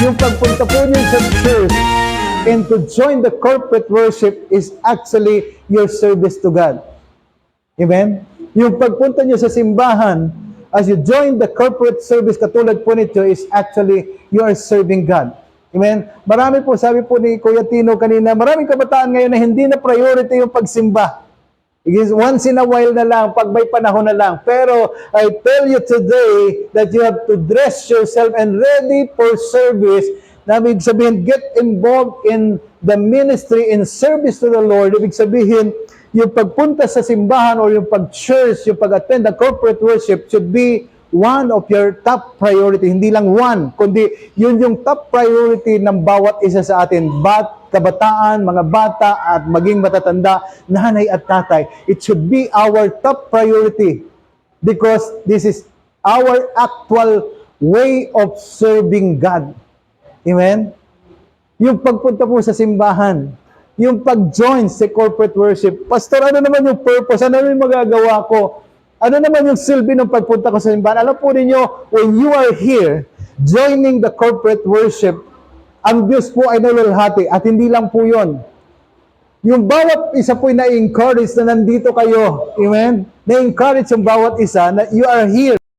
Yung pagpunta po niyo sa church and to join the corporate worship is actually your service to God. Amen? Yung pagpunta niyo sa simbahan, as you join the corporate service, katulad po nito, is actually you are serving God. Amen? Marami po, sabi po ni Kuya Tino kanina, maraming kabataan ngayon na hindi na priority yung pagsimba. It is once in a while na lang, pag may panahon na lang. Pero I tell you today that you have to dress yourself and ready for service. Na ibig sabihin, get involved in the ministry in service to the Lord. Ibig sabihin, yung pagpunta sa simbahan or yung pag-church, yung pag-attend the corporate worship should be one of your top priority. Hindi lang one, kundi yun yung top priority ng bawat isa sa atin. Kabataan, mga bata, at maging matatanda, nanay at tatay. It should be our top priority because this is our actual way of serving God. Amen? Yung pagpunta po sa simbahan, yung pag-join sa corporate worship, Pastor, ano naman yung purpose? Ano naman yung magagawa ko? Ano naman yung silbi ng pagpunta ko sa simbahan? Alam po ninyo, when you are here, joining the corporate worship, ang Diyos po ay nalulhati at hindi lang po yun. Yung bawat isa po ay na-encourage na nandito kayo. Amen? Na-encourage yung bawat isa na you are here.